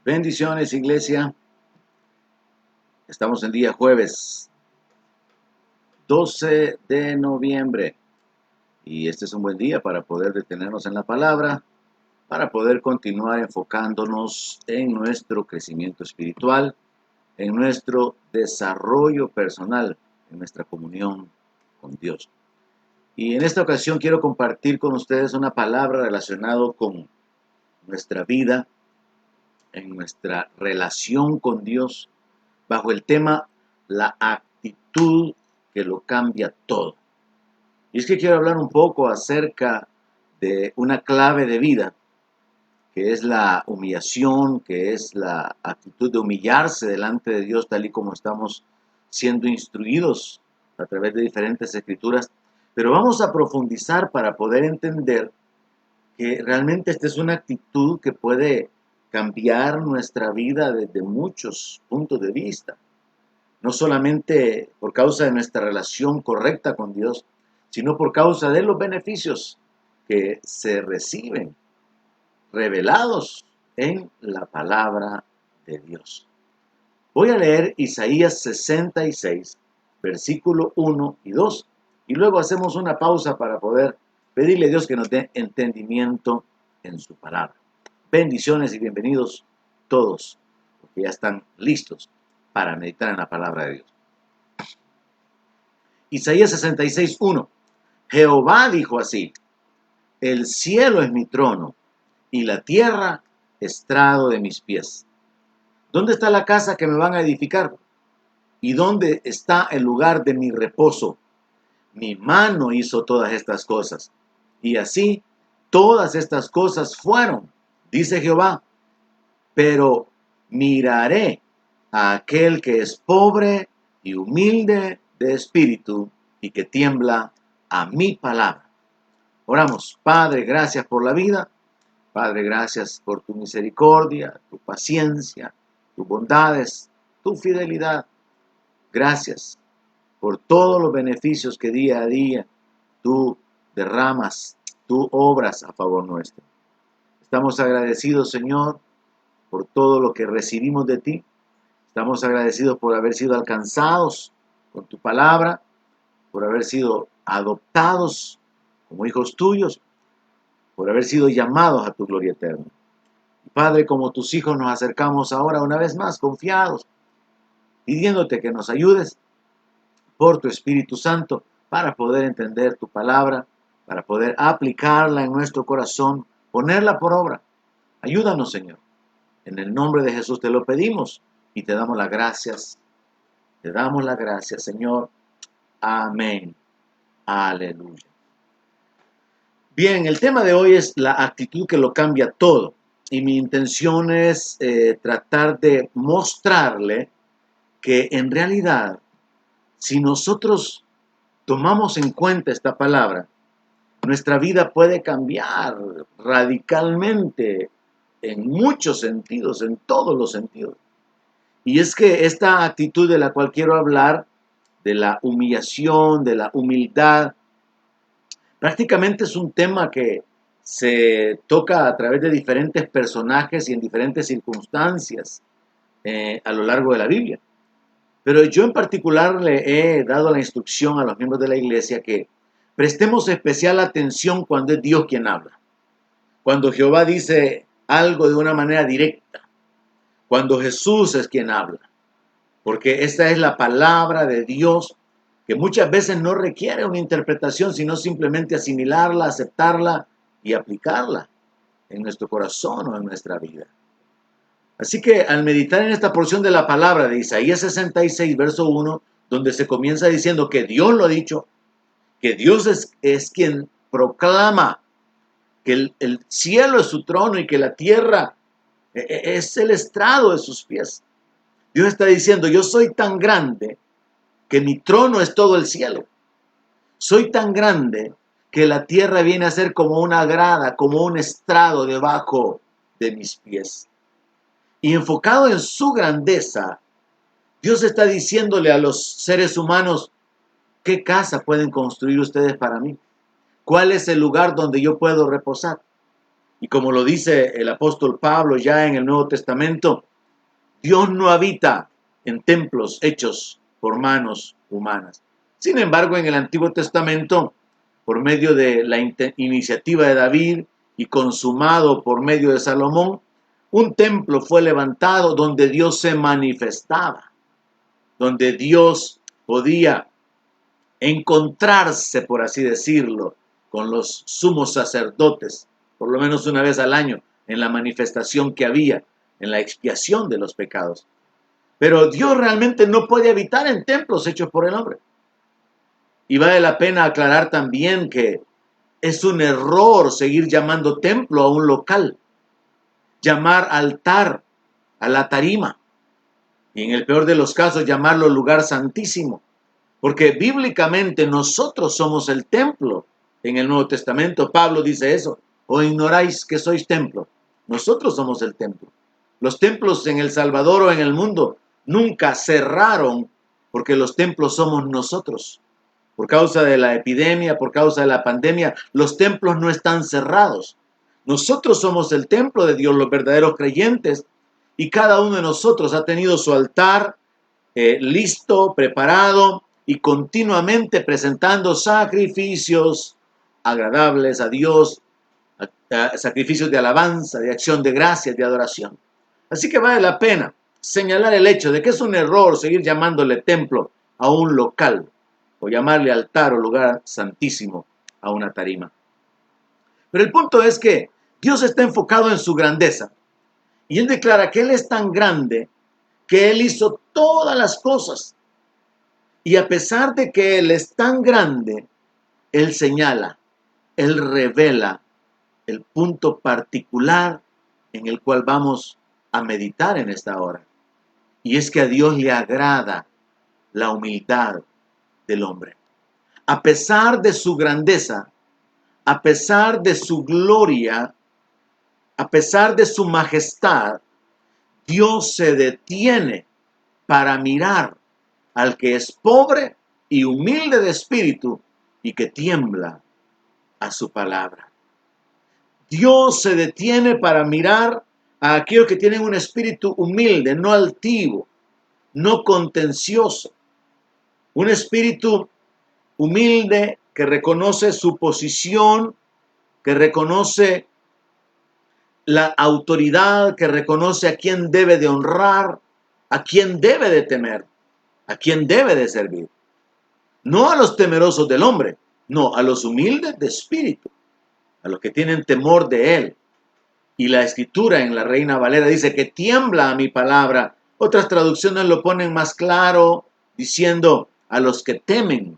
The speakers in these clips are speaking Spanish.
Bendiciones, iglesia. Estamos en día jueves 12 de noviembre y este es un buen día para poder detenernos en la palabra, para poder continuar enfocándonos en nuestro crecimiento espiritual, en nuestro desarrollo personal, en nuestra comunión con Dios. Y en esta ocasión quiero compartir con ustedes una palabra relacionada con nuestra vida, en nuestra relación con Dios, bajo el tema la actitud que lo cambia todo. Y es que quiero hablar un poco acerca de una clave de vida, que es la humillación, que es la actitud de humillarse delante de Dios, tal y como estamos siendo instruidos a través de diferentes escrituras. Pero vamos a profundizar para poder entender que realmente esta es una actitud que puede cambiar nuestra vida desde muchos puntos de vista. No solamente por causa de nuestra relación correcta con Dios, sino por causa de los beneficios que se reciben revelados en la palabra de Dios. Voy a leer Isaías 66, versículo 1 y 2, y luego hacemos una pausa para poder pedirle a Dios que nos dé entendimiento en su palabra. Bendiciones y bienvenidos todos, porque ya están listos para meditar en la palabra de Dios. Isaías 66, 1. Jehová dijo así: el cielo es mi trono y la tierra estrado de mis pies. ¿Dónde está la casa que me van a edificar? ¿Y dónde está el lugar de mi reposo? Mi mano hizo todas estas cosas, y así todas estas cosas fueron, dice Jehová. Pero miraré a aquel que es pobre y humilde de espíritu y que tiembla a mi palabra. Oramos. Padre, gracias por la vida. Padre, gracias por tu misericordia, tu paciencia, tus bondades, tu fidelidad. Gracias por todos los beneficios que día a día tú derramas, tú obras a favor nuestro. Estamos agradecidos, Señor, por todo lo que recibimos de ti. Estamos agradecidos por haber sido alcanzados con tu palabra, por haber sido adoptados como hijos tuyos, por haber sido llamados a tu gloria eterna. Padre, como tus hijos nos acercamos ahora una vez más confiados, pidiéndote que nos ayudes por tu Espíritu Santo para poder entender tu palabra, para poder aplicarla en nuestro corazón, ponerla por obra. Ayúdanos, Señor. En el nombre de Jesús te lo pedimos y te damos las gracias. Te damos las gracias, Señor. Amén. Aleluya. Bien, el tema de hoy es la actitud que lo cambia todo. Y mi intención es tratar de mostrarle que en realidad, si nosotros tomamos en cuenta esta palabra, nuestra vida puede cambiar radicalmente en muchos sentidos, en todos los sentidos. Y es que esta actitud de la cual quiero hablar, de la humillación, de la humildad, prácticamente es un tema que se toca a través de diferentes personajes y en diferentes circunstancias a lo largo de la Biblia. Pero yo en particular le he dado la instrucción a los miembros de la iglesia que prestemos especial atención cuando es Dios quien habla. Cuando Jehová dice algo de una manera directa. Cuando Jesús es quien habla. Porque esta es la palabra de Dios que muchas veces no requiere una interpretación, sino simplemente asimilarla, aceptarla y aplicarla en nuestro corazón o en nuestra vida. Así que al meditar en esta porción de la palabra de Isaías 66, verso 1, donde se comienza diciendo que Dios lo ha dicho, que Dios es quien proclama que el cielo es su trono y que la tierra es el estrado de sus pies. Dios está diciendo, yo soy tan grande que mi trono es todo el cielo. Soy tan grande que la tierra viene a ser como una grada, como un estrado debajo de mis pies. Y enfocado en su grandeza, Dios está diciéndole a los seres humanos, ¿qué casa pueden construir ustedes para mí? ¿Cuál es el lugar donde yo puedo reposar? Y como lo dice el apóstol Pablo ya en el Nuevo Testamento, Dios no habita en templos hechos por manos humanas. Sin embargo, en el Antiguo Testamento, por medio de la iniciativa de David y consumado por medio de Salomón, un templo fue levantado donde Dios se manifestaba, donde Dios podía encontrarse, por así decirlo, con los sumos sacerdotes, por lo menos una vez al año, en la manifestación que había, en la expiación de los pecados. Pero Dios realmente no puede habitar en templos hechos por el hombre. Y vale la pena aclarar también que es un error seguir llamando templo a un local, llamar altar a la tarima, y en el peor de los casos llamarlo lugar santísimo. Porque bíblicamente nosotros somos el templo. En el Nuevo Testamento Pablo dice eso. ¿O ignoráis que sois templo? Nosotros somos el templo. Los templos en El Salvador o en el mundo nunca cerraron porque los templos somos nosotros. Por causa de la epidemia, por causa de la pandemia, los templos no están cerrados. Nosotros somos el templo de Dios, los verdaderos creyentes, y cada uno de nosotros ha tenido su altar listo, preparado, y continuamente presentando sacrificios agradables a Dios, sacrificios de alabanza, de acción de gracias, de adoración. Así que vale la pena señalar el hecho de que es un error seguir llamándole templo a un local o llamarle altar o lugar santísimo a una tarima. Pero el punto es que Dios está enfocado en su grandeza y Él declara que Él es tan grande que Él hizo todas las cosas. Y a pesar de que Él es tan grande, Él señala, Él revela el punto particular en el cual vamos a meditar en esta hora. Y es que a Dios le agrada la humildad del hombre. A pesar de su grandeza, a pesar de su gloria, a pesar de su majestad, Dios se detiene para mirar al que es pobre y humilde de espíritu y que tiembla a su palabra. Dios se detiene para mirar a aquellos que tienen un espíritu humilde, no altivo, no contencioso. Un espíritu humilde que reconoce su posición, que reconoce la autoridad, que reconoce a quién debe de honrar, a quién debe de temer, a quién debe de servir. No a los temerosos del hombre, no, a los humildes de espíritu, a los que tienen temor de Él. Y la escritura en la Reina Valera dice que tiembla a mi palabra. Otras traducciones lo ponen más claro, diciendo a los que temen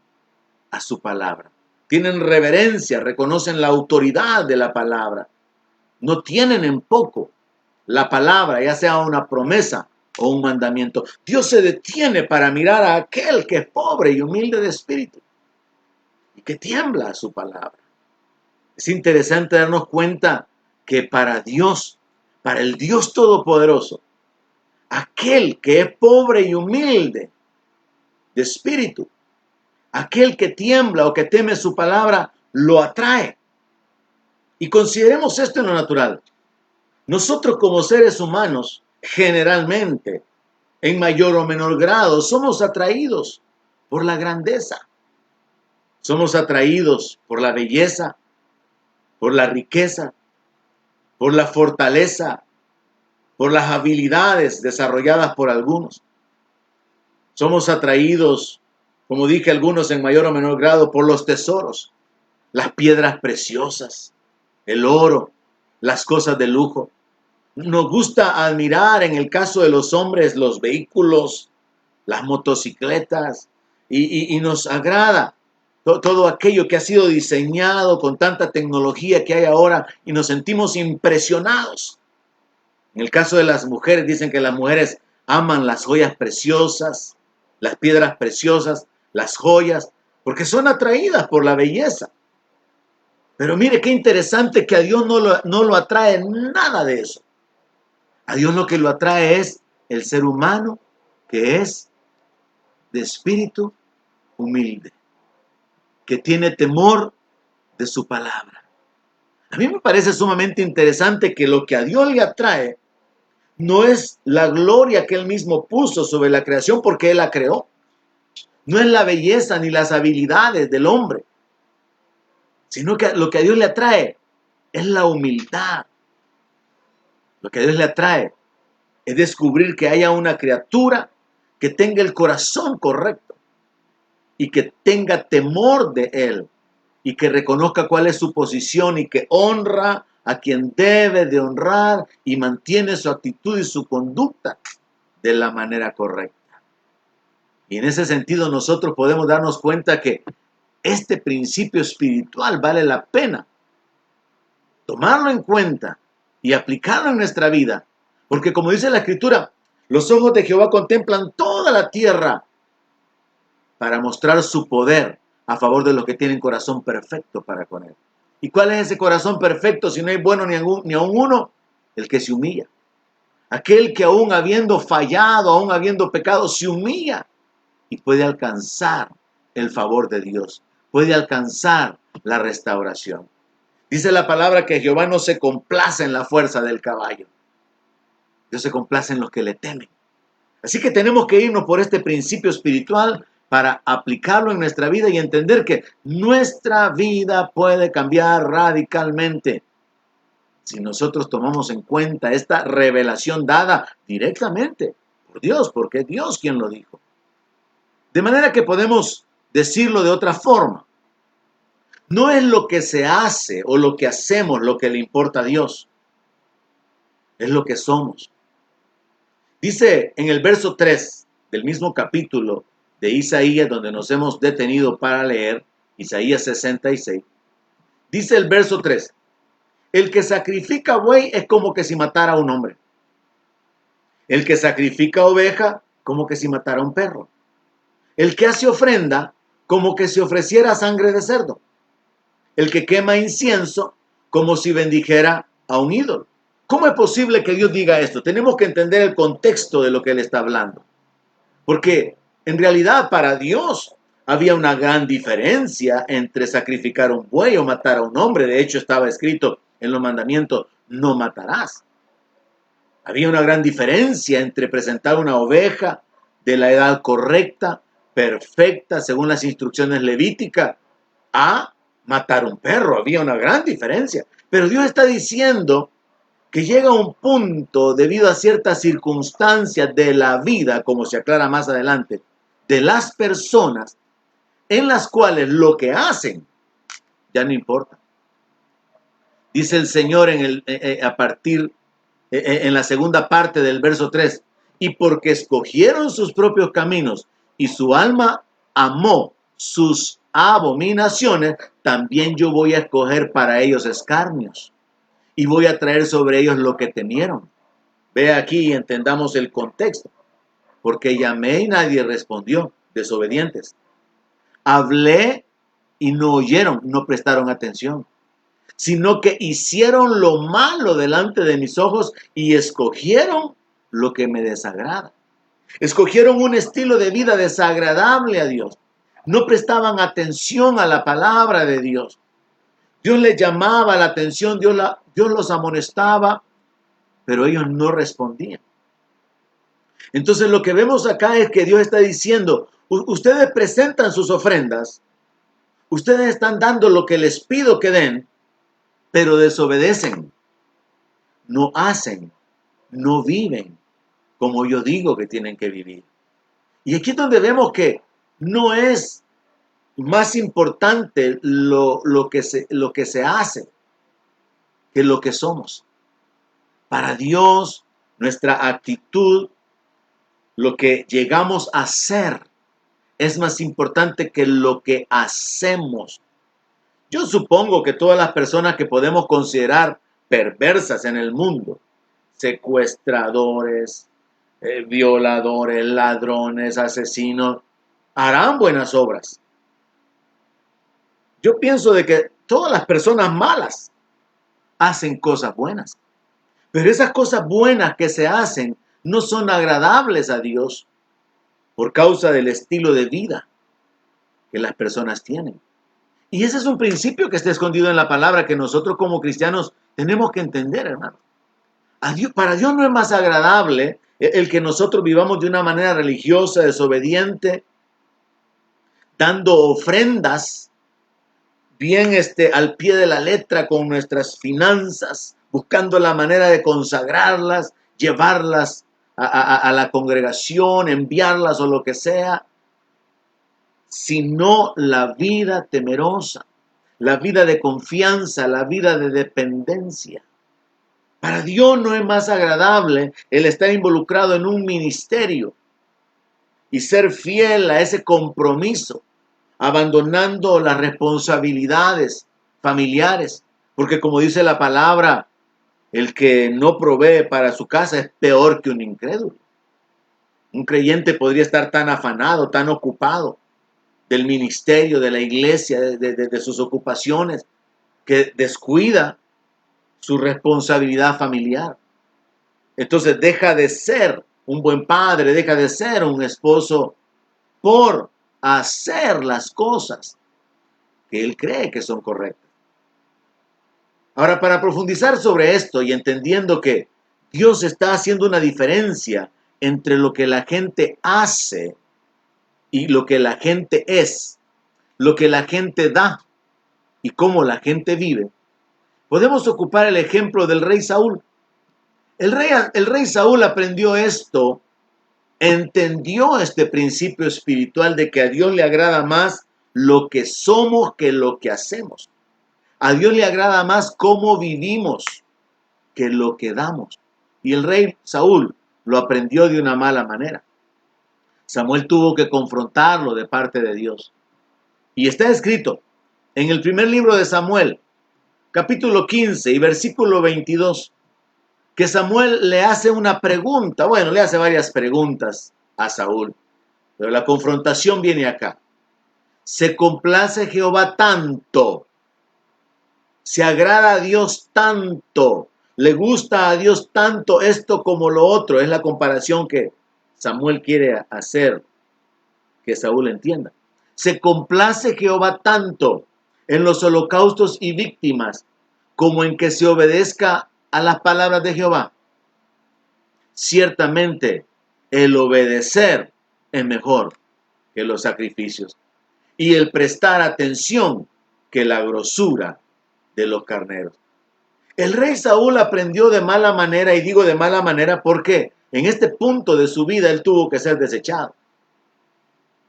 a su palabra. Tienen reverencia, reconocen la autoridad de la palabra. No tienen en poco la palabra, ya sea una promesa o un mandamiento. Dios se detiene para mirar a aquel que es pobre y humilde de espíritu y que tiembla a su palabra. Es interesante darnos cuenta que para Dios, para el Dios Todopoderoso, aquel que es pobre y humilde de espíritu, aquel que tiembla o que teme su palabra, lo atrae. Y consideremos esto en lo natural. Nosotros como seres humanos, generalmente, en mayor o menor grado, somos atraídos por la grandeza. Somos atraídos por la belleza, por la riqueza, por la fortaleza, por las habilidades desarrolladas por algunos. Somos atraídos, como dije algunos en mayor o menor grado, por los tesoros, las piedras preciosas, el oro, las cosas de lujo. Nos gusta admirar en el caso de los hombres los vehículos, las motocicletas y nos agrada todo aquello que ha sido diseñado con tanta tecnología que hay ahora y nos sentimos impresionados. En el caso de las mujeres, dicen que las mujeres aman las joyas preciosas, las piedras preciosas, las joyas, porque son atraídas por la belleza. Pero mire qué interesante que a Dios no lo atrae nada de eso. A Dios lo que lo atrae es el ser humano que es de espíritu humilde, que tiene temor de su palabra. A mí me parece sumamente interesante que lo que a Dios le atrae no es la gloria que Él mismo puso sobre la creación porque Él la creó. No es la belleza ni las habilidades del hombre, sino que lo que a Dios le atrae es la humildad. Lo que a Dios le atrae es descubrir que haya una criatura que tenga el corazón correcto y que tenga temor de Él y que reconozca cuál es su posición y que honra a quien debe de honrar y mantiene su actitud y su conducta de la manera correcta. Y en ese sentido nosotros podemos darnos cuenta que este principio espiritual vale la pena tomarlo en cuenta y aplicarlo en nuestra vida. Porque como dice la Escritura, los ojos de Jehová contemplan toda la tierra para mostrar su poder a favor de los que tienen corazón perfecto para con Él. ¿Y cuál es ese corazón perfecto si no hay bueno ni aun uno? El que se humilla. Aquel que aún habiendo fallado, aún habiendo pecado, se humilla y puede alcanzar el favor de Dios. Puede alcanzar la restauración. Dice la palabra que Jehová no se complace en la fuerza del caballo. Dios se complace en los que le temen. Así que tenemos que irnos por este principio espiritual para aplicarlo en nuestra vida y entender que nuestra vida puede cambiar radicalmente si nosotros tomamos en cuenta esta revelación dada directamente por Dios, porque es Dios quien lo dijo. De manera que podemos decirlo de otra forma. No es lo que se hace o lo que hacemos lo que le importa a Dios. Es lo que somos. Dice en el verso 3 del mismo capítulo de Isaías, donde nos hemos detenido para leer, Isaías 66, dice el verso 3, el que sacrifica buey es como que si matara a un hombre. El que sacrifica oveja, como que si matara a un perro. El que hace ofrenda, como que si ofreciera sangre de cerdo. El que quema incienso, como si bendijera a un ídolo. ¿Cómo es posible que Dios diga esto? Tenemos que entender el contexto de lo que Él está hablando. Porque en realidad para Dios había una gran diferencia entre sacrificar un buey o matar a un hombre. De hecho, estaba escrito en los mandamientos, no matarás. Había una gran diferencia entre presentar una oveja de la edad correcta, perfecta, según las instrucciones levíticas, a matar un perro. Había una gran diferencia. Pero Dios está diciendo que llega un punto, debido a ciertas circunstancias de la vida, como se aclara más adelante, de las personas, en las cuales lo que hacen ya no importa. Dice el Señor en la segunda parte del verso 3, y porque escogieron sus propios caminos y su alma amó sus abominaciones, también yo voy a escoger para ellos escarnios y voy a traer sobre ellos lo que temieron. Ve aquí y entendamos el contexto. Porque llamé y nadie respondió, desobedientes. Hablé y no oyeron, no prestaron atención, sino que hicieron lo malo delante de mis ojos y escogieron lo que me desagrada. Escogieron un estilo de vida desagradable a Dios. No prestaban atención a la palabra de Dios. Dios les llamaba la atención, Dios los amonestaba, pero ellos no respondían. Entonces lo que vemos acá es que Dios está diciendo, ustedes presentan sus ofrendas, ustedes están dando lo que les pido que den, pero desobedecen, no hacen, no viven como yo digo que tienen que vivir. Y aquí es donde vemos que no es más importante lo que se hace que lo que somos. Para Dios, nuestra actitud, lo que llegamos a ser, es más importante que lo que hacemos. Yo supongo que todas las personas que podemos considerar perversas en el mundo, secuestradores, violadores, ladrones, asesinos, harán buenas obras. Yo pienso de que todas las personas malas hacen cosas buenas. Pero esas cosas buenas que se hacen no son agradables a Dios por causa del estilo de vida que las personas tienen. Y ese es un principio que está escondido en la palabra que nosotros como cristianos tenemos que entender, hermano. Para Dios no es más agradable el que nosotros vivamos de una manera religiosa, desobediente, dando ofrendas bien al pie de la letra con nuestras finanzas, buscando la manera de consagrarlas, llevarlas a la congregación, enviarlas o lo que sea, sino la vida temerosa, la vida de confianza, la vida de dependencia. Para Dios no es más agradable el estar involucrado en un ministerio y ser fiel a ese compromiso, abandonando las responsabilidades familiares, porque como dice la palabra, el que no provee para su casa es peor que un incrédulo. Un creyente podría estar tan afanado, tan ocupado del ministerio, de la iglesia, de sus ocupaciones, que descuida su responsabilidad familiar. Entonces deja de ser un buen padre, deja de ser un esposo por hacer las cosas que él cree que son correctas. Ahora, para profundizar sobre esto y entendiendo que Dios está haciendo una diferencia entre lo que la gente hace y lo que la gente es, lo que la gente da y cómo la gente vive, podemos ocupar el ejemplo del rey Saúl. El rey Saúl aprendió esto, entendió este principio espiritual de que a Dios le agrada más lo que somos que lo que hacemos. A Dios le agrada más cómo vivimos que lo que damos. Y el rey Saúl lo aprendió de una mala manera. Samuel tuvo que confrontarlo de parte de Dios. Y está escrito en el primer libro de Samuel, capítulo 15 y versículo 22, que Samuel le hace una pregunta. Bueno, le hace varias preguntas a Saúl, pero la confrontación viene acá. ¿Se complace Jehová tanto? ¿Se agrada a Dios tanto? ¿Le gusta a Dios tanto esto como lo otro? Es la comparación que Samuel quiere hacer que Saúl entienda. ¿Se complace Jehová tanto en los holocaustos y víctimas como en que se obedezca a las palabras de Jehová? Ciertamente, el obedecer es mejor que los sacrificios y el prestar atención que la grosura de los carneros. El rey Saúl aprendió de mala manera, y digo de mala manera porque en este punto de su vida él tuvo que ser desechado.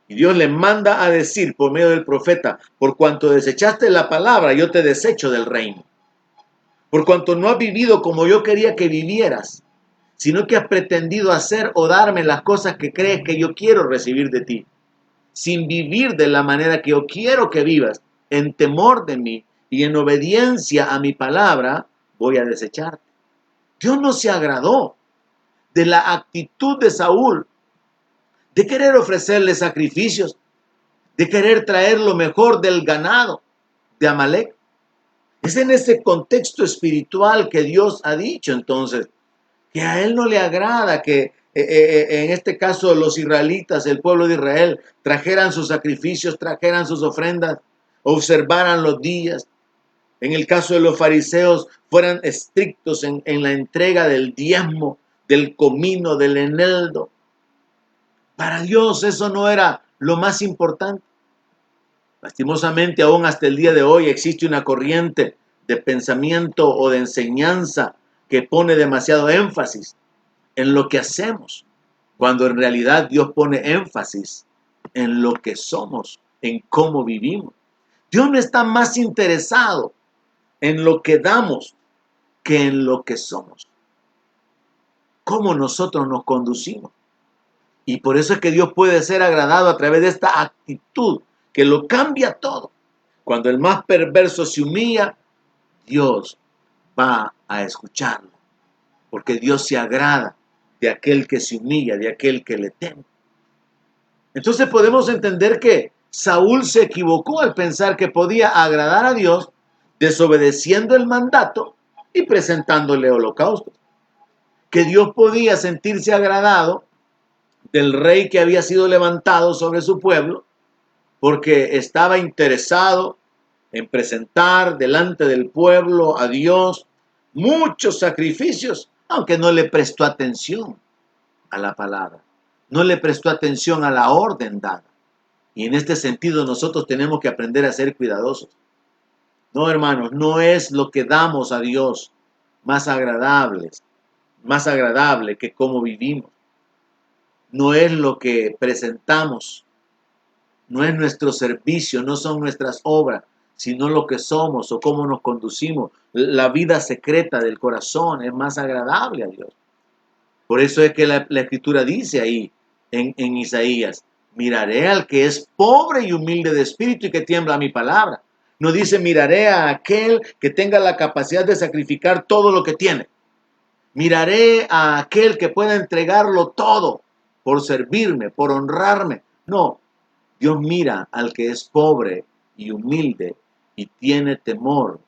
Y Dios le manda a decir por medio del profeta: por cuanto desechaste la palabra, yo te desecho del reino. Por cuanto no has vivido como yo quería que vivieras, sino que has pretendido hacer o darme las cosas que crees que yo quiero recibir de ti, sin vivir de la manera que yo quiero que vivas, en temor de mí y en obediencia a mi palabra, voy a desecharte. Dios no se agradó de la actitud de Saúl, de querer ofrecerle sacrificios, de querer traer lo mejor del ganado de Amalek. Es en ese contexto espiritual que Dios ha dicho entonces que a él no le agrada que en este caso los israelitas, el pueblo de Israel, trajeran sus sacrificios, trajeran sus ofrendas, observaran los días. En el caso de los fariseos, fueran estrictos en la entrega del diezmo, del comino, del eneldo. Para Dios eso no era lo más importante. Lastimosamente, aún hasta el día de hoy existe una corriente de pensamiento o de enseñanza que pone demasiado énfasis en lo que hacemos, cuando en realidad Dios pone énfasis en lo que somos, en cómo vivimos. Dios no está más interesado en lo que damos que en lo que somos, cómo nosotros nos conducimos. Y por eso es que Dios puede ser agradado a través de esta actitud que lo cambia todo. Cuando el más perverso se humilla, Dios va a escucharlo, porque Dios se agrada de aquel que se humilla, de aquel que le teme. Entonces podemos entender que Saúl se equivocó al pensar que podía agradar a Dios desobedeciendo el mandato y presentándole holocaustos. Que Dios podía sentirse agradado del rey que había sido levantado sobre su pueblo porque estaba interesado en presentar delante del pueblo a Dios muchos sacrificios, aunque no le prestó atención a la palabra, no le prestó atención a la orden dada. Y en este sentido nosotros tenemos que aprender a ser cuidadosos. No, hermanos, no es lo que damos a Dios más agradable que cómo vivimos. No es lo que presentamos, no es nuestro servicio, no son nuestras obras, sino lo que somos o cómo nos conducimos. La vida secreta del corazón es más agradable a Dios. Por eso es que la Escritura dice ahí en Isaías, miraré al que es pobre y humilde de espíritu y que tiembla a mi palabra. No dice miraré a aquel que tenga la capacidad de sacrificar todo lo que tiene. Miraré a aquel que pueda entregarlo todo por servirme, por honrarme. No, Dios mira al que es pobre y humilde y tiene temor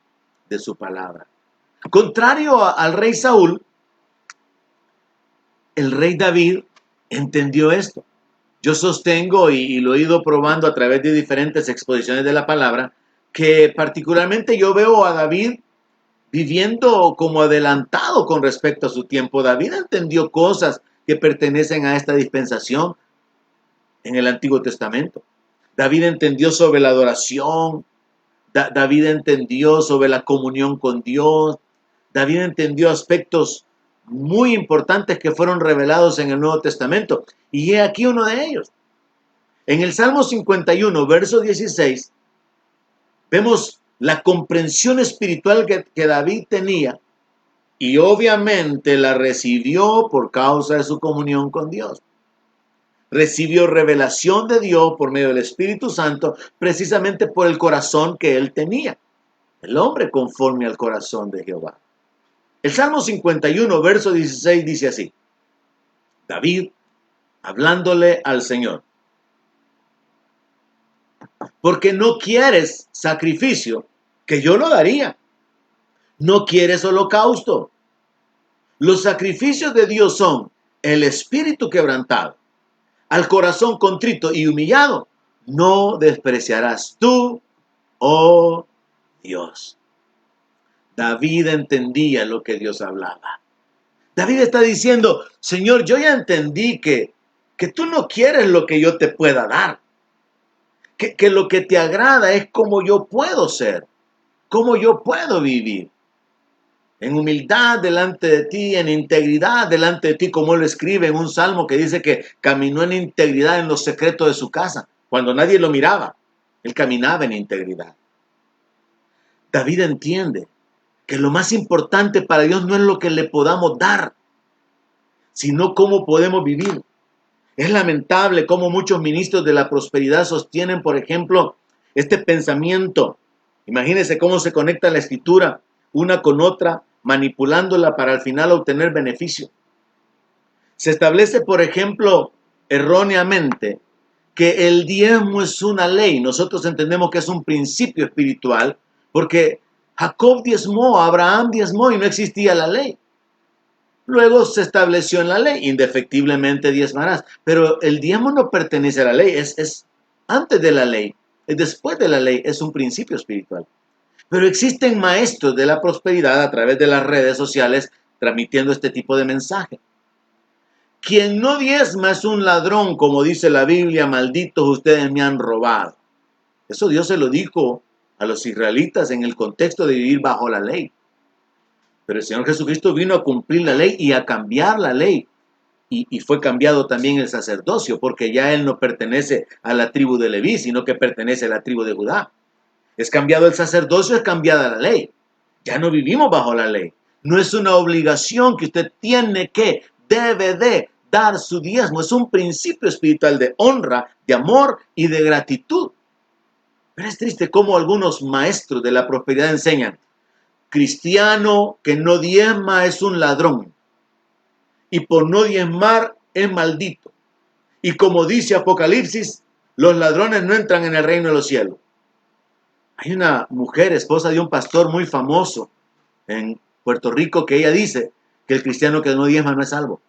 de su palabra. Contrario al rey Saúl, el rey David entendió esto. Yo sostengo y lo he ido probando a través de diferentes exposiciones de la palabra, que particularmente yo veo a David viviendo como adelantado con respecto a su tiempo. David entendió cosas que pertenecen a esta dispensación en el Antiguo Testamento. David entendió sobre la adoración, David entendió sobre la comunión con Dios, David entendió aspectos muy importantes que fueron revelados en el Nuevo Testamento. Y he aquí uno de ellos. En el Salmo 51, verso 16, vemos la comprensión espiritual que David tenía y obviamente la recibió por causa de su comunión con Dios. Recibió revelación de Dios por medio del Espíritu Santo, precisamente por el corazón que él tenía. El hombre conforme al corazón de Jehová. El Salmo 51, verso 16 dice así. David, hablándole al Señor. Porque no quieres sacrificio, que yo lo daría. No quieres holocausto. Los sacrificios de Dios son el espíritu quebrantado, al corazón contrito y humillado, no despreciarás tú, oh Dios. David entendía lo que Dios hablaba. David está diciendo, Señor, yo ya entendí que tú no quieres lo que yo te pueda dar. Que lo que te agrada es cómo yo puedo ser, cómo yo puedo vivir. En humildad delante de ti, en integridad delante de ti, como él lo escribe en un salmo que dice que caminó en integridad en los secretos de su casa, cuando nadie lo miraba. Él caminaba en integridad. David entiende que lo más importante para Dios no es lo que le podamos dar, sino cómo podemos vivir. Es lamentable cómo muchos ministros de la prosperidad sostienen, por ejemplo, este pensamiento. Imagínense cómo se conecta la escritura una con otra, manipulándola para al final obtener beneficio. Se establece, por ejemplo, erróneamente, que el diezmo es una ley. Nosotros entendemos que es un principio espiritual, porque Jacob diezmó, Abraham diezmó y no existía la ley. Luego se estableció en la ley, indefectiblemente diezmarás. Pero el diezmo no pertenece a la ley, es antes de la ley, es después de la ley, es un principio espiritual. Pero existen maestros de la prosperidad a través de las redes sociales transmitiendo este tipo de mensaje. Quien no diezma es un ladrón, como dice la Biblia, malditos ustedes me han robado. Eso Dios se lo dijo a los israelitas en el contexto de vivir bajo la ley. Pero el Señor Jesucristo vino a cumplir la ley y a cambiar la ley. Y fue cambiado también el sacerdocio, porque ya él no pertenece a la tribu de Leví, sino que pertenece a la tribu de Judá. Es cambiado el sacerdocio, es cambiada la ley. Ya no vivimos bajo la ley. No es una obligación que usted tiene que, debe de dar su diezmo. Es un principio espiritual de honra, de amor y de gratitud. Pero es triste cómo algunos maestros de la prosperidad enseñan, cristiano que no diezma es un ladrón, y por no diezmar es maldito. Y como dice Apocalipsis, los ladrones no entran en el reino de los cielos. Hay una mujer, esposa de un pastor muy famoso en Puerto Rico, que ella dice que el cristiano que no diezma no es salvo.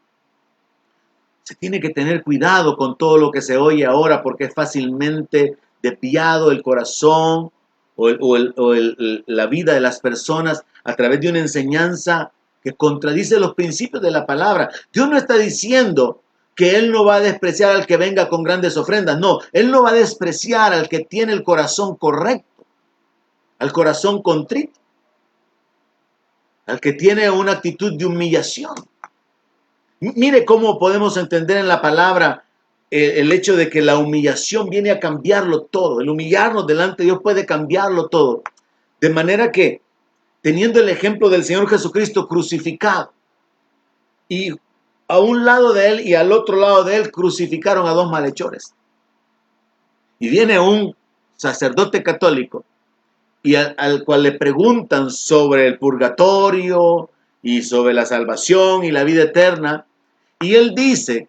Se tiene que tener cuidado con todo lo que se oye ahora, porque es fácilmente desviado el corazón la vida de las personas a través de una enseñanza que contradice los principios de la palabra. Dios no está diciendo que Él no va a despreciar al que venga con grandes ofrendas. No, Él no va a despreciar al que tiene el corazón correcto, al corazón contrito, al que tiene una actitud de humillación. Mire cómo podemos entender en la palabra el hecho de que la humillación viene a cambiarlo todo. El humillarnos delante de Dios puede cambiarlo todo. De manera que, teniendo el ejemplo del Señor Jesucristo crucificado, y a un lado de Él y al otro lado de Él crucificaron a dos malhechores. Y viene un sacerdote católico y al cual le preguntan sobre el purgatorio y sobre la salvación y la vida eterna. Y él dice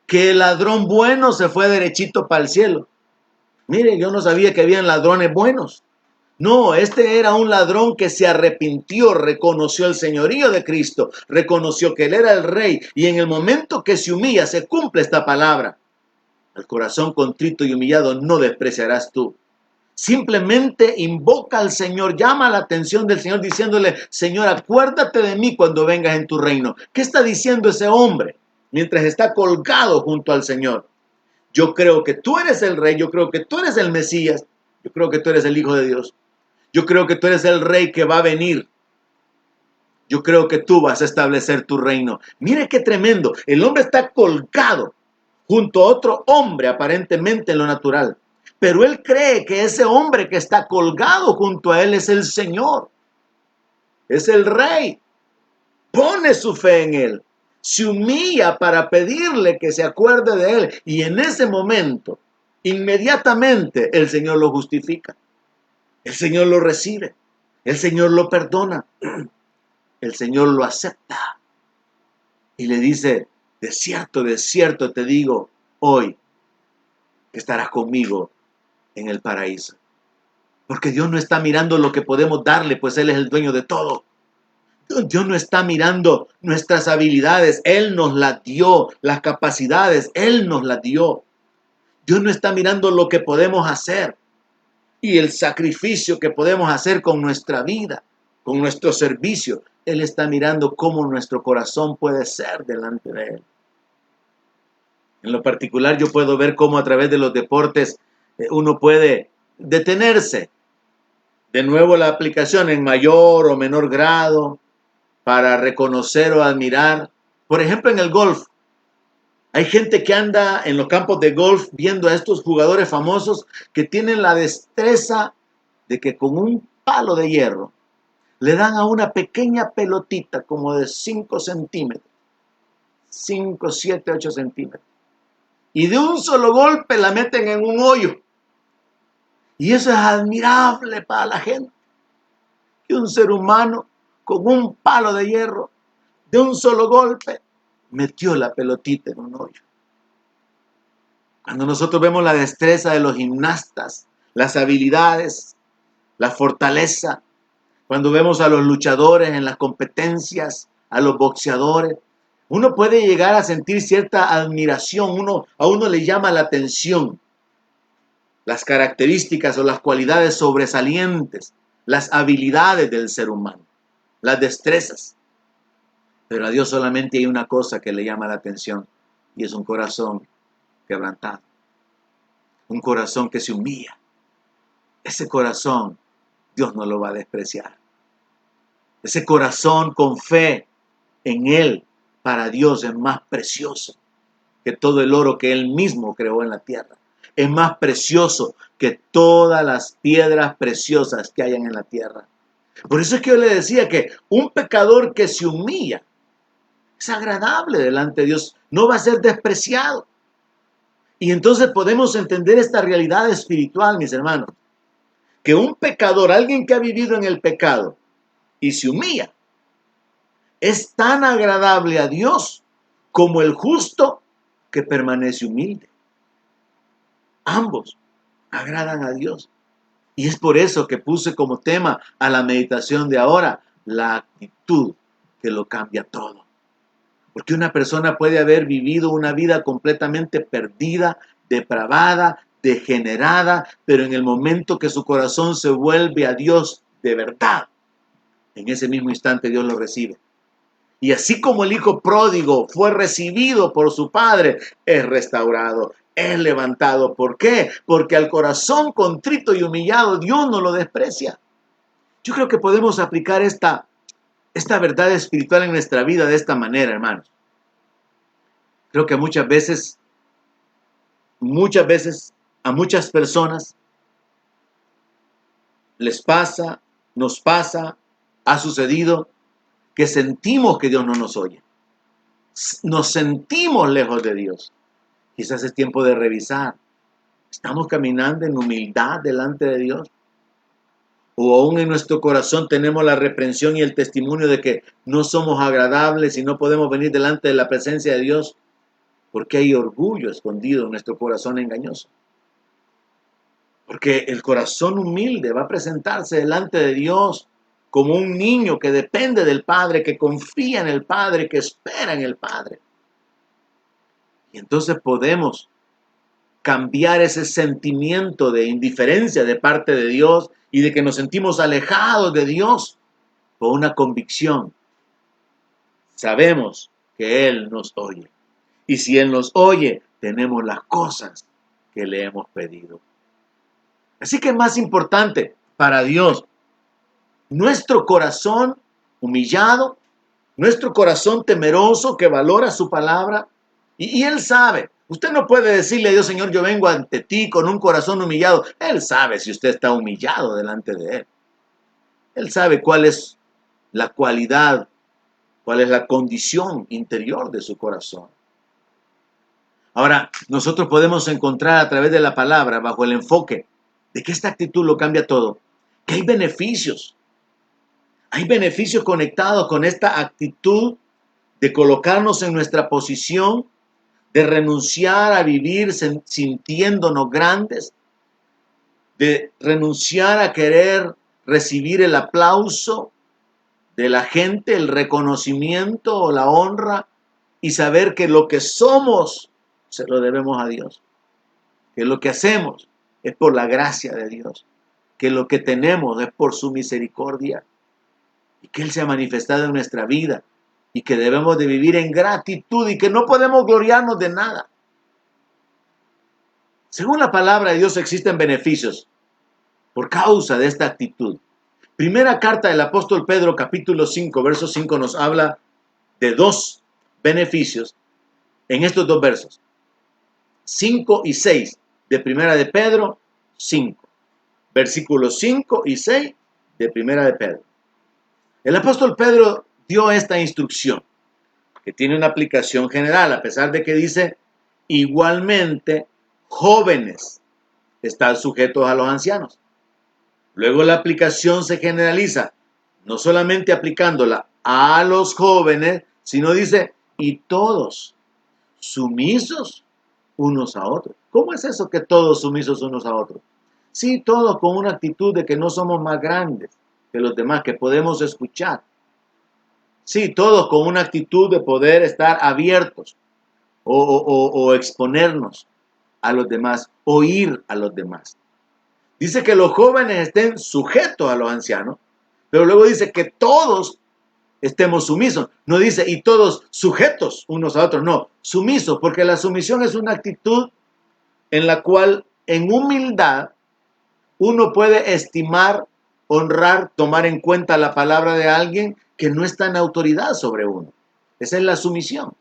que el ladrón bueno se fue derechito para el cielo. Mire, yo no sabía que habían ladrones buenos. No, este era un ladrón que se arrepintió, reconoció el señorío de Cristo, reconoció que Él era el Rey, y en el momento que se humilla, se cumple esta palabra. Al corazón contrito y humillado no despreciarás tú. Simplemente invoca al Señor, llama la atención del Señor diciéndole: Señor, acuérdate de mí cuando vengas en tu reino. ¿Qué está diciendo ese hombre mientras está colgado junto al Señor? Yo creo que tú eres el Rey, yo creo que tú eres el Mesías, yo creo que tú eres el Hijo de Dios. Yo creo que tú eres el Rey que va a venir. Yo creo que tú vas a establecer tu reino. Mire qué tremendo. El hombre está colgado junto a otro hombre aparentemente en lo natural. Pero él cree que ese hombre que está colgado junto a él es el Señor. Es el Rey. Pone su fe en él. Se humilla para pedirle que se acuerde de él. Y en ese momento, inmediatamente, el Señor lo justifica. El Señor lo recibe. El Señor lo perdona. El Señor lo acepta. Y le dice: de cierto te digo hoy que estarás conmigo en el paraíso. Porque Dios no está mirando lo que podemos darle, pues Él es el dueño de todo. Dios no está mirando nuestras habilidades. Él nos las dio. Las capacidades, Él nos las dio. Dios no está mirando lo que podemos hacer y el sacrificio que podemos hacer con nuestra vida, con nuestro servicio. Él está mirando cómo nuestro corazón puede ser delante de Él. En lo particular, yo puedo ver cómo a través de los deportes uno puede detenerse. De nuevo, la aplicación en mayor o menor grado para reconocer o admirar. Por ejemplo, en el golf. Hay gente que anda en los campos de golf viendo a estos jugadores famosos que tienen la destreza de que con un palo de hierro le dan a una pequeña pelotita como de 5 centímetros. 5, 7, 8 centímetros. Y de un solo golpe la meten en un hoyo. Y eso es admirable para la gente. Que un ser humano con un palo de hierro, de un solo golpe, metió la pelotita en un hoyo. Cuando nosotros vemos la destreza de los gimnastas, las habilidades, la fortaleza, cuando vemos a los luchadores en las competencias, a los boxeadores, uno puede llegar a sentir cierta admiración, a uno le llama la atención las características o las cualidades sobresalientes, las habilidades del ser humano, las destrezas. Pero a Dios solamente hay una cosa que le llama la atención, y es un corazón quebrantado, un corazón que se humilla. Ese corazón Dios no lo va a despreciar. Ese corazón con fe en Él, para Dios es más precioso que todo el oro que Él mismo creó en la tierra. Es más precioso que todas las piedras preciosas que hayan en la tierra. Por eso es que yo le decía que un pecador que se humilla es agradable delante de Dios, no va a ser despreciado. Y entonces podemos entender esta realidad espiritual, mis hermanos, que un pecador, alguien que ha vivido en el pecado y se humilla, es tan agradable a Dios como el justo que permanece humilde. Ambos agradan a Dios. Y es por eso que puse como tema a la meditación de ahora la actitud que lo cambia todo. Porque una persona puede haber vivido una vida completamente perdida, depravada, degenerada, pero en el momento que su corazón se vuelve a Dios de verdad, en ese mismo instante Dios lo recibe. Y así como el hijo pródigo fue recibido por su padre, es restaurado, es levantado. ¿Por qué? Porque al corazón contrito y humillado Dios no lo desprecia. Yo creo que podemos aplicar esta verdad espiritual en nuestra vida de esta manera, hermanos. Creo que muchas veces a muchas personas les pasa, nos pasa, ha sucedido que sentimos que Dios no nos oye. Nos sentimos lejos de Dios. Quizás es tiempo de revisar. ¿Estamos caminando en humildad delante de Dios? ¿O aún en nuestro corazón tenemos la reprensión y el testimonio de que no somos agradables y no podemos venir delante de la presencia de Dios porque hay orgullo escondido en nuestro corazón engañoso? Porque el corazón humilde va a presentarse delante de Dios como un niño que depende del Padre, que confía en el Padre, que espera en el Padre. Y entonces podemos cambiar ese sentimiento de indiferencia de parte de Dios y de que nos sentimos alejados de Dios por una convicción. Sabemos que Él nos oye. Y si Él nos oye, tenemos las cosas que le hemos pedido. Así que es más importante para Dios nuestro corazón humillado, nuestro corazón temeroso que valora su palabra. Y Él sabe. Usted no puede decirle a Dios: Señor, yo vengo ante ti con un corazón humillado. Él sabe si usted está humillado delante de Él. Él sabe cuál es la cualidad, cuál es la condición interior de su corazón. Ahora, nosotros podemos encontrar a través de la palabra, bajo el enfoque de que esta actitud lo cambia todo, que hay beneficios. Hay beneficios conectados con esta actitud de colocarnos en nuestra posición, de renunciar a vivir sintiéndonos grandes, de renunciar a querer recibir el aplauso de la gente, el reconocimiento o la honra, y saber que lo que somos se lo debemos a Dios, que lo que hacemos es por la gracia de Dios, que lo que tenemos es por su misericordia, y que Él se ha manifestado en nuestra vida, y que debemos de vivir en gratitud, y que no podemos gloriarnos de nada. Según la palabra de Dios existen beneficios por causa de esta actitud. Primera carta del apóstol Pedro, capítulo 5, verso 5, nos habla de dos beneficios en estos dos versos. 5 y 6 de Primera de Pedro 5. Versículos 5 y 6 de Primera de Pedro. El apóstol Pedro dio esta instrucción, que tiene una aplicación general, a pesar de que dice: igualmente, jóvenes, están sujetos a los ancianos. Luego la aplicación se generaliza, no solamente aplicándola a los jóvenes, sino dice: y todos sumisos unos a otros. ¿Cómo es eso que todos sumisos unos a otros? Sí, todos con una actitud de que no somos más grandes que los demás, que podemos escuchar. Sí, todos con una actitud de poder estar abiertos o exponernos a los demás, oír a los demás. Dice que los jóvenes estén sujetos a los ancianos, pero luego dice que todos estemos sumisos. No dice y todos sujetos unos a otros, no, sumisos, porque la sumisión es una actitud en la cual en humildad uno puede estimar, honrar, tomar en cuenta la palabra de alguien que no está en autoridad sobre uno. Esa es la sumisión.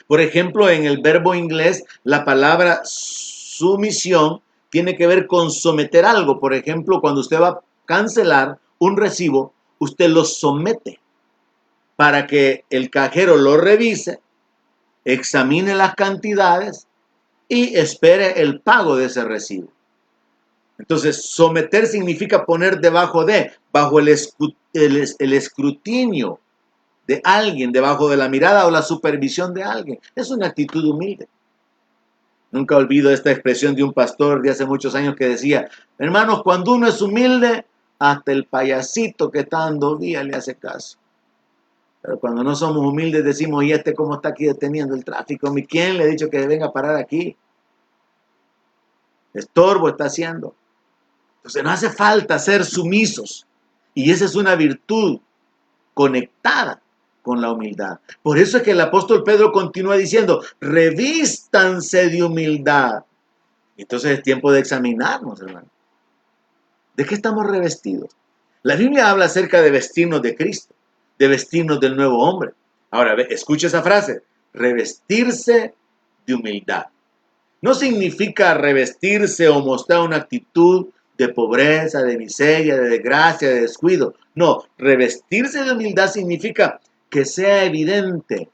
Por ejemplo, en el verbo inglés, la palabra sumisión tiene que ver con someter algo. Por ejemplo, cuando usted va a cancelar un recibo, usted lo somete para que el cajero lo revise, examine las cantidades y espere el pago de ese recibo. Entonces, someter significa poner debajo de, bajo el escrutinio de alguien, debajo de la mirada o la supervisión de alguien. Es una actitud humilde. Nunca olvido esta expresión de un pastor de hace muchos años que decía: hermanos, cuando uno es humilde, hasta el payasito que está dando vía le hace caso. Pero cuando no somos humildes decimos: ¿y este cómo está aquí deteniendo el tráfico? ¿Quién le ha dicho que venga a parar aquí? estorbo está haciendo. Entonces no hace falta ser sumisos. Y esa es una virtud conectada con la humildad. Por eso es que el apóstol Pedro continúa diciendo, revístanse de humildad. Entonces es tiempo de examinarnos, hermano. ¿De qué estamos revestidos? La Biblia habla acerca de vestirnos de Cristo, de vestirnos del nuevo hombre. Ahora, escucha esa frase, revestirse de humildad. No significa revestirse o mostrar una actitud de pobreza, de miseria, de desgracia, de descuido. No, revestirse de humildad significa que sea evidente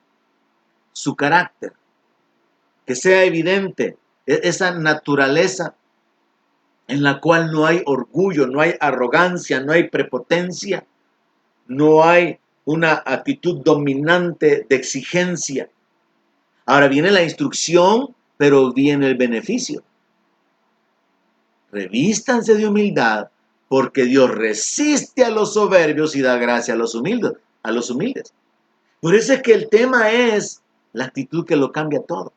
su carácter, que sea evidente esa naturaleza en la cual no hay orgullo, no hay arrogancia, no hay prepotencia, no hay una actitud dominante de exigencia. Ahora viene la instrucción, pero viene el beneficio. Revístanse de humildad, porque Dios resiste a los soberbios y da gracia a los humildes. Por eso es que el tema es la actitud que lo cambia todo.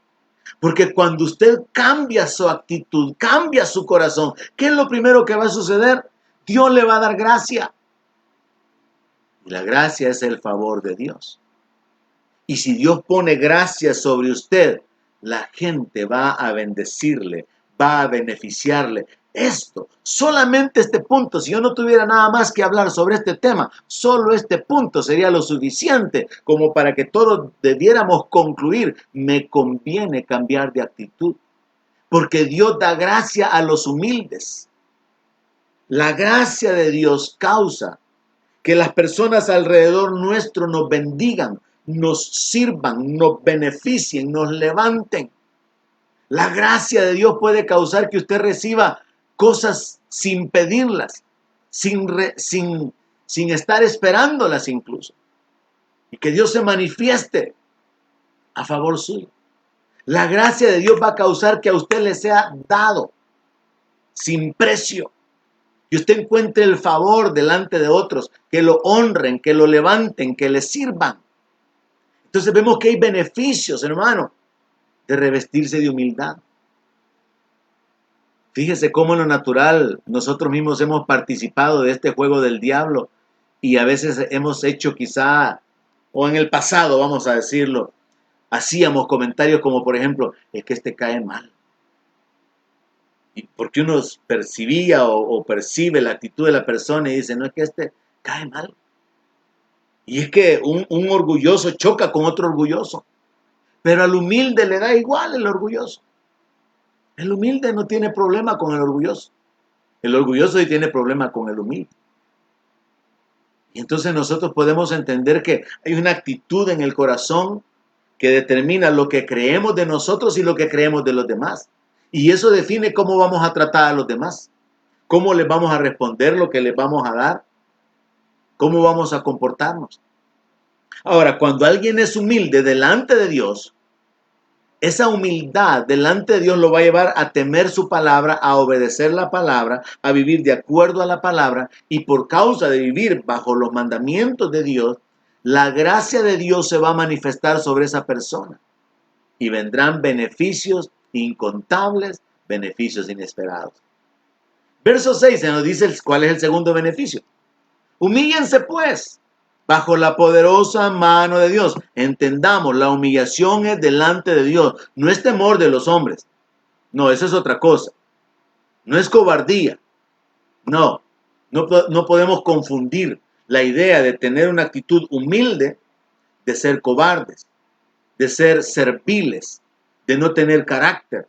Porque cuando usted cambia su actitud, cambia su corazón, ¿qué es lo primero que va a suceder? Dios le va a dar gracia. Y la gracia es el favor de Dios. Y si Dios pone gracia sobre usted, la gente va a bendecirle, va a beneficiarle. Esto, solamente este punto, si yo no tuviera nada más que hablar sobre este tema, solo este punto sería lo suficiente como para que todos debiéramos concluir, me conviene cambiar de actitud, porque Dios da gracia a los humildes. La gracia de Dios causa que las personas alrededor nuestro nos bendigan, nos sirvan, nos beneficien, nos levanten. La gracia de Dios puede causar que usted reciba cosas sin pedirlas, sin estar esperándolas incluso. Y que Dios se manifieste a favor suyo. La gracia de Dios va a causar que a usted le sea dado sin precio. Que usted encuentre el favor delante de otros, que lo honren, que lo levanten, que le sirvan. Entonces vemos que hay beneficios, hermano, de revestirse de humildad. Fíjese cómo en lo natural nosotros mismos hemos participado de este juego del diablo y a veces hemos hecho quizá, o en el pasado vamos a decirlo, hacíamos comentarios como por ejemplo, es que este cae mal. Y porque uno percibía o percibe la actitud de la persona y dice, no, es que este cae mal. Y es que un orgulloso choca con otro orgulloso. Pero al humilde le da igual el orgulloso. El humilde no tiene problema con el orgulloso. El orgulloso sí tiene problema con el humilde. Y entonces nosotros podemos entender que hay una actitud en el corazón que determina lo que creemos de nosotros y lo que creemos de los demás. Y eso define cómo vamos a tratar a los demás. Cómo les vamos a responder lo que les vamos a dar. Cómo vamos a comportarnos. Ahora, cuando alguien es humilde delante de Dios, esa humildad delante de Dios lo va a llevar a temer su palabra, a obedecer la palabra, a vivir de acuerdo a la palabra, y por causa de vivir bajo los mandamientos de Dios, la gracia de Dios se va a manifestar sobre esa persona y vendrán beneficios incontables, beneficios inesperados. Verso 6 se nos dice cuál es el segundo beneficio. Humíllense pues bajo la poderosa mano de Dios. Entendamos, la humillación es delante de Dios. No es temor de los hombres. No, eso es otra cosa. No es cobardía. No podemos confundir la idea de tener una actitud humilde de ser cobardes, de ser serviles, de no tener carácter,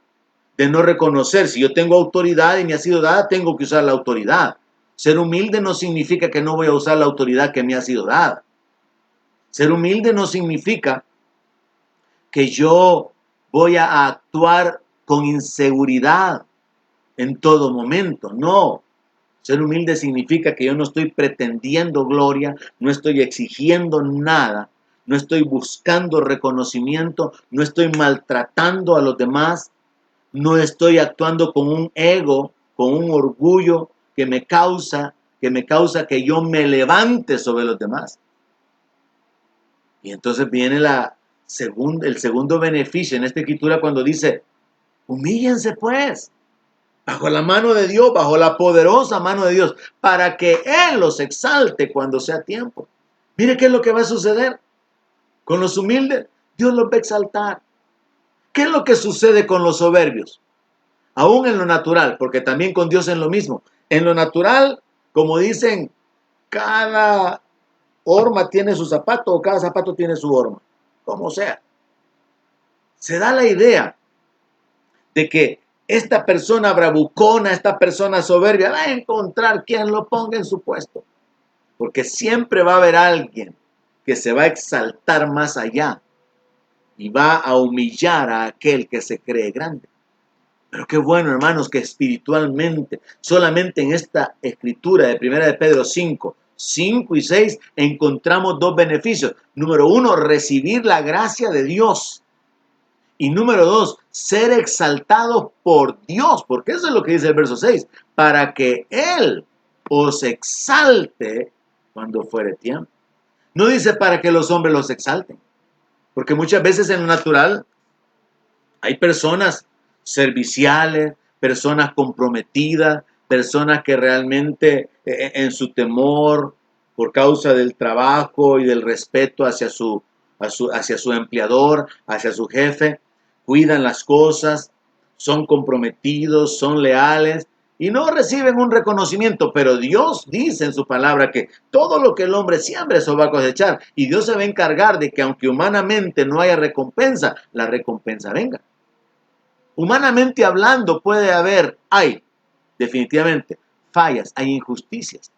de no reconocer. Si yo tengo autoridad y me ha sido dada, tengo que usar la autoridad. Ser humilde no significa que no voy a usar la autoridad que me ha sido dada. Ser humilde no significa que yo voy a actuar con inseguridad en todo momento. No. Ser humilde significa que yo no estoy pretendiendo gloria, no estoy exigiendo nada, no estoy buscando reconocimiento, no estoy maltratando a los demás, no estoy actuando con un ego, con un orgullo que me causa que yo me levante sobre los demás. Y entonces viene el segundo beneficio en esta escritura cuando dice, humíllense pues. bajo la mano de Dios, bajo la poderosa mano de Dios, para que Él los exalte cuando sea tiempo. Mire qué es lo que va a suceder con los humildes. Dios los va a exaltar. ¿Qué es lo que sucede con los soberbios? Aún en lo natural, porque también con Dios es lo mismo. En lo natural, como dicen, cada horma tiene su zapato o cada zapato tiene su horma. Como sea. Se da la idea de que esta persona bravucona, esta persona soberbia, va a encontrar quien lo ponga en su puesto. Porque siempre va a haber alguien que se va a exaltar más allá y va a humillar a aquel que se cree grande. Pero qué bueno, hermanos, que espiritualmente, solamente en esta escritura de 1 de Pedro 5, 5 y 6, encontramos dos beneficios. Número uno, recibir la gracia de Dios. Y número dos, ser exaltados por Dios, porque eso es lo que dice el verso 6, para que Él os exalte cuando fuere tiempo. No dice para que los hombres los exalten, porque muchas veces en lo natural hay personas serviciales, personas comprometidas, personas que realmente en su temor, por causa del trabajo y del respeto hacia su empleador, hacia su jefe, cuidan las cosas, son comprometidos, son leales y no reciben un reconocimiento, pero Dios dice en su palabra que todo lo que el hombre siembra, eso va a cosechar, y Dios se va a encargar de que aunque humanamente no haya recompensa, la recompensa venga. Humanamente hablando hay definitivamente fallas, hay injusticias.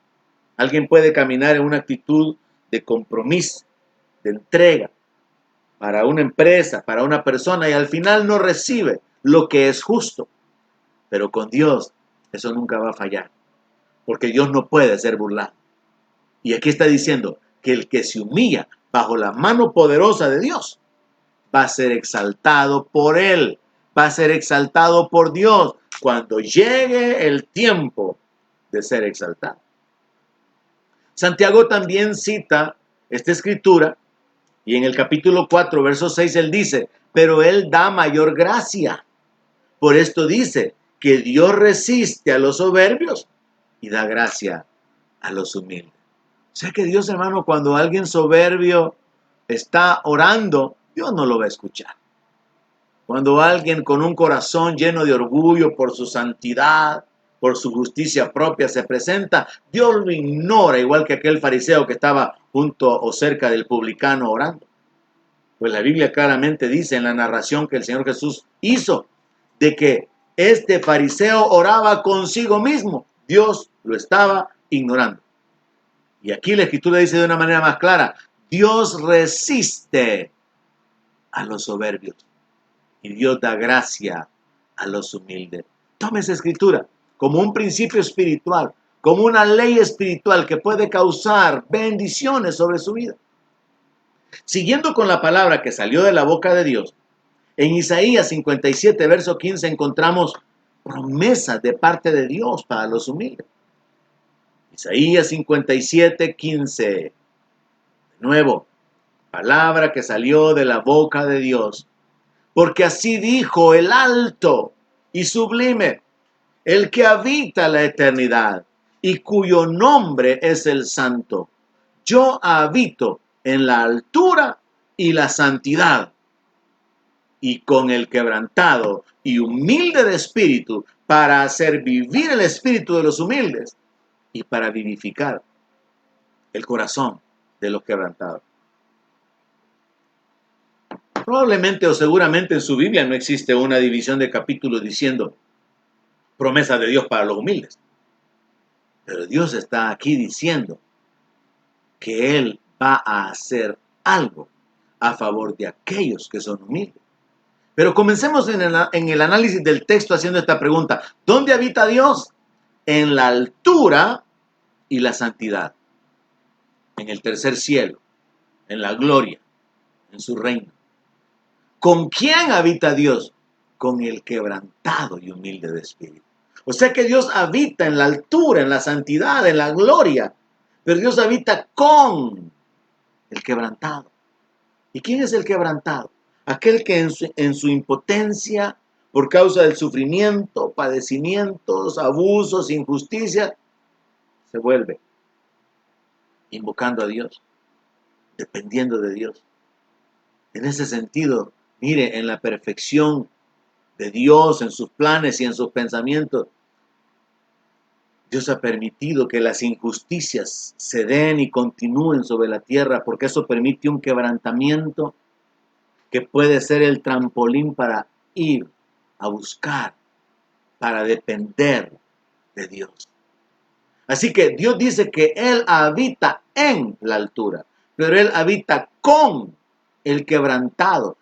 Alguien puede caminar en una actitud de compromiso, de entrega para una empresa, para una persona y al final no recibe lo que es justo. Pero con Dios eso nunca va a fallar, porque Dios no puede ser burlado. Y aquí está diciendo que el que se humilla bajo la mano poderosa de Dios va a ser exaltado por Él, va a ser exaltado por Dios cuando llegue el tiempo de ser exaltado. Santiago también cita esta escritura y en el capítulo 4, verso 6, él dice, pero Él da mayor gracia. Por esto dice que Dios resiste a los soberbios y da gracia a los humildes. O sea que Dios, hermano, cuando alguien soberbio está orando, Dios no lo va a escuchar. Cuando alguien con un corazón lleno de orgullo por su santidad, por su justicia propia se presenta, Dios lo ignora, igual que aquel fariseo que estaba junto o cerca del publicano orando. Pues la Biblia claramente dice en la narración que el Señor Jesús hizo, de que este fariseo oraba consigo mismo. Dios lo estaba ignorando. Y aquí la Escritura dice de una manera más clara, Dios resiste a los soberbios y Dios da gracia a los humildes. Tome esa escritura como un principio espiritual, como una ley espiritual que puede causar bendiciones sobre su vida. Siguiendo con la palabra que salió de la boca de Dios, en Isaías 57, verso 15, encontramos promesas de parte de Dios para los humildes. Isaías 57, 15. De nuevo, palabra que salió de la boca de Dios. Porque así dijo el alto y sublime, el que habita la eternidad y cuyo nombre es el santo. Yo habito en la altura y la santidad, y con el quebrantado y humilde de espíritu, para hacer vivir el espíritu de los humildes y para vivificar el corazón de los quebrantados. Probablemente o seguramente en su Biblia no existe una división de capítulos diciendo promesa de Dios para los humildes. Pero Dios está aquí diciendo que Él va a hacer algo a favor de aquellos que son humildes. Pero comencemos en el análisis del texto haciendo esta pregunta. ¿Dónde habita Dios? En la altura y la santidad. En el tercer cielo, en la gloria, en su reino. ¿Con quién habita Dios? Con el quebrantado y humilde de espíritu. O sea que Dios habita en la altura, en la santidad, en la gloria. Pero Dios habita con el quebrantado. ¿Y quién es el quebrantado? Aquel que en su impotencia, por causa del sufrimiento, padecimientos, abusos, injusticias, se vuelve invocando a Dios, dependiendo de Dios. En ese sentido, mire, en la perfección de Dios, en sus planes y en sus pensamientos, Dios ha permitido que las injusticias se den y continúen sobre la tierra, porque eso permite un quebrantamiento que puede ser el trampolín para ir a buscar, para depender de Dios. Así que Dios dice que Él habita en la altura, pero Él habita con el quebrantado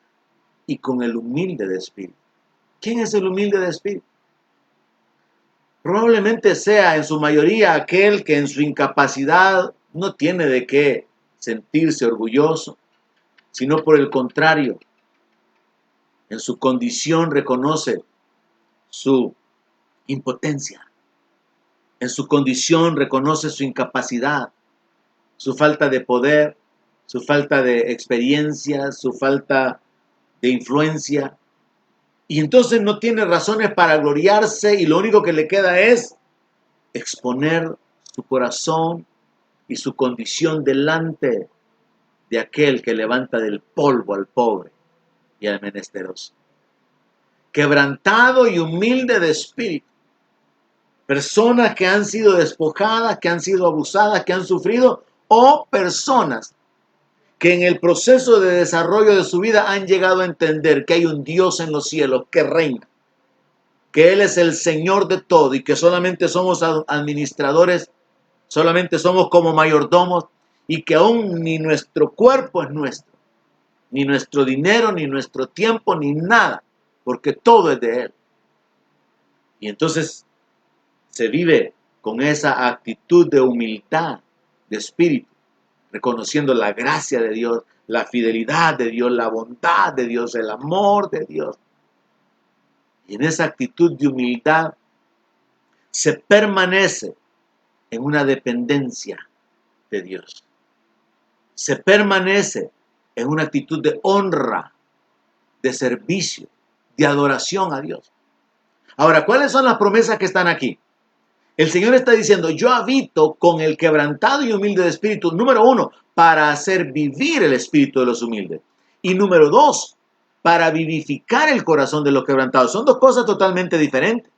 y con el humilde de espíritu. ¿Quién es el humilde de espíritu? Probablemente sea en su mayoría aquel que en su incapacidad no tiene de qué sentirse orgulloso, sino por el contrario, en su condición reconoce su impotencia, en su condición reconoce su incapacidad, su falta de poder, su falta de experiencia, su falta de influencia. Y entonces no tiene razones para gloriarse y lo único que le queda es exponer su corazón y su condición delante de aquel que levanta del polvo al pobre y al menesteroso. Quebrantado y humilde de espíritu. Personas que han sido despojadas, que han sido abusadas, que han sufrido, o personas que en el proceso de desarrollo de su vida han llegado a entender que hay un Dios en los cielos que reina, que Él es el Señor de todo y que solamente somos administradores, solamente somos como mayordomos y que aún ni nuestro cuerpo es nuestro, ni nuestro dinero, ni nuestro tiempo, ni nada, porque todo es de Él. Y entonces se vive con esa actitud de humildad, de espíritu, reconociendo la gracia de Dios, la fidelidad de Dios, la bondad de Dios, el amor de Dios. Y en esa actitud de humildad se permanece en una dependencia de Dios. Se permanece en una actitud de honra, de servicio, de adoración a Dios. Ahora, ¿cuáles son las promesas que están aquí? El Señor está diciendo, yo habito con el quebrantado y humilde de espíritu, número 1, para hacer vivir el espíritu de los humildes. Y número 2, para vivificar el corazón de los quebrantados. Son dos cosas totalmente diferentes.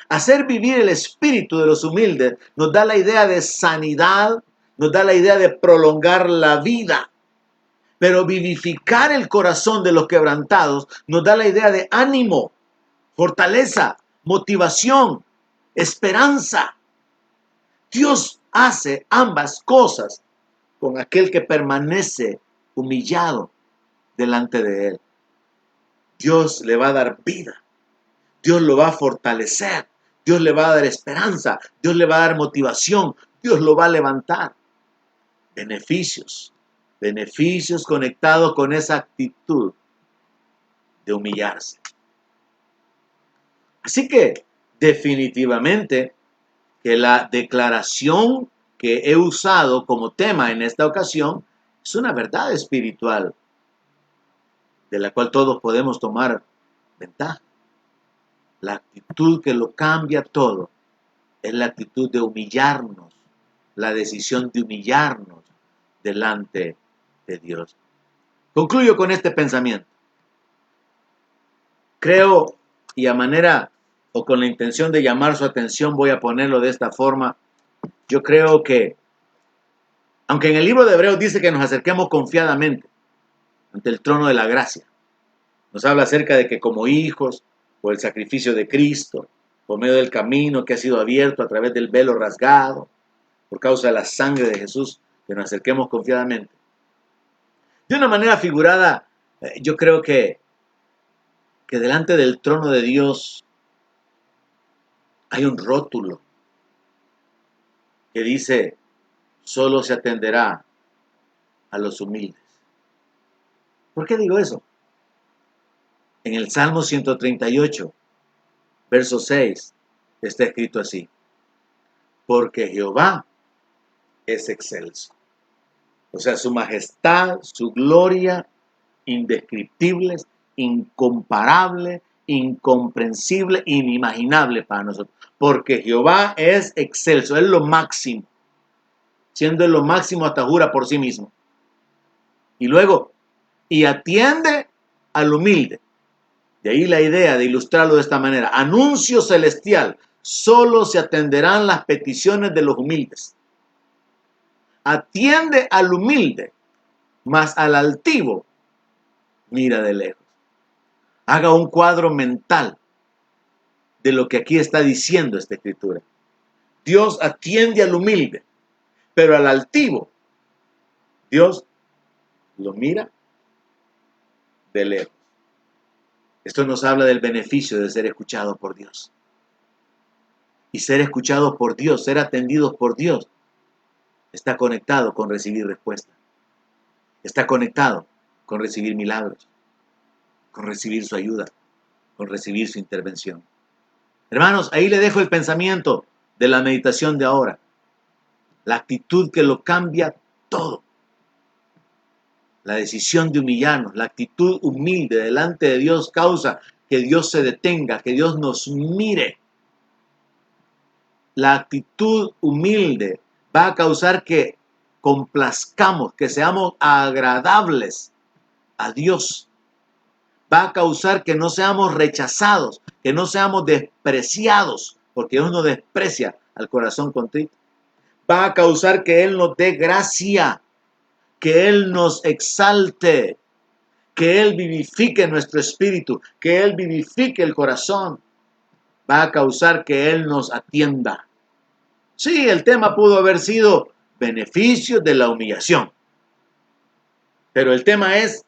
Hacer vivir el espíritu de los humildes nos da la idea de sanidad, nos da la idea de prolongar la vida. Pero vivificar el corazón de los quebrantados nos da la idea de ánimo, fortaleza, motivación, esperanza. Dios hace ambas cosas con aquel que permanece humillado delante de Él. Dios le va a dar vida. Dios lo va a fortalecer. Dios le va a dar esperanza. Dios le va a dar motivación. Dios lo va a levantar. Beneficios. Beneficios conectados con esa actitud de humillarse. Así que definitivamente que la declaración que he usado como tema en esta ocasión es una verdad espiritual de la cual todos podemos tomar ventaja. La actitud que lo cambia todo es la actitud de humillarnos, la decisión de humillarnos delante de Dios. Concluyo con este pensamiento. Creo, y a manera o con la intención de llamar su atención, voy a ponerlo de esta forma. Yo creo que, aunque en el libro de Hebreos dice que nos acerquemos confiadamente ante el trono de la gracia, nos habla acerca de que como hijos, por el sacrificio de Cristo, por medio del camino que ha sido abierto a través del velo rasgado, por causa de la sangre de Jesús, que nos acerquemos confiadamente. De una manera figurada, yo creo que delante del trono de Dios hay un rótulo que dice, solo se atenderá a los humildes. ¿Por qué digo eso? En el Salmo 138, verso 6, está escrito así, porque Jehová es excelso. O sea, su majestad, su gloria, indescriptibles, incomparable, incomprensible, inimaginable para nosotros. Porque Jehová es excelso, es lo máximo. Siendo él lo máximo, hasta jura por sí mismo. Y luego, y atiende al humilde. De ahí la idea de ilustrarlo de esta manera. Anuncio celestial. Solo se atenderán las peticiones de los humildes. Atiende al humilde, mas al altivo mira de lejos. Haga un cuadro mental de lo que aquí está diciendo esta escritura. Dios atiende al humilde, pero al altivo, Dios lo mira de lejos. Esto nos habla del beneficio de ser escuchados por Dios. Y ser escuchados por Dios, ser atendidos por Dios, está conectado con recibir respuesta. Está conectado con recibir milagros, con recibir su ayuda, con recibir su intervención. Hermanos, ahí le dejo el pensamiento de la meditación de ahora. La actitud que lo cambia todo. La decisión de humillarnos, la actitud humilde delante de Dios causa que Dios se detenga, que Dios nos mire. La actitud humilde va a causar que complazcamos, que seamos agradables a Dios. Va a causar que no seamos rechazados, que no seamos despreciados, porque Dios no desprecia al corazón contrito. Va a causar que Él nos dé gracia, que Él nos exalte, que Él vivifique nuestro espíritu, que Él vivifique el corazón. Va a causar que Él nos atienda. Sí, el tema pudo haber sido beneficios de la humillación, pero el tema es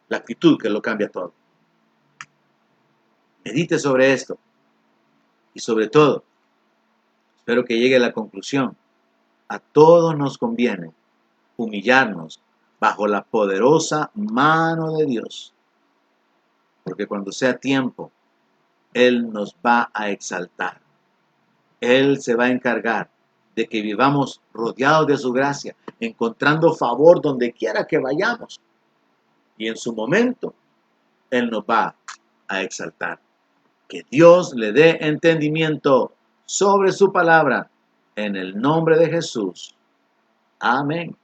la actitud que lo cambia todo. Medite sobre esto y sobre todo, espero que llegue a la conclusión. A todos nos conviene humillarnos bajo la poderosa mano de Dios, porque cuando sea tiempo, Él nos va a exaltar. Él se va a encargar de que vivamos rodeados de su gracia, encontrando favor donde quiera que vayamos. Y en su momento, Él nos va a exaltar. Que Dios le dé entendimiento sobre su palabra en el nombre de Jesús. Amén.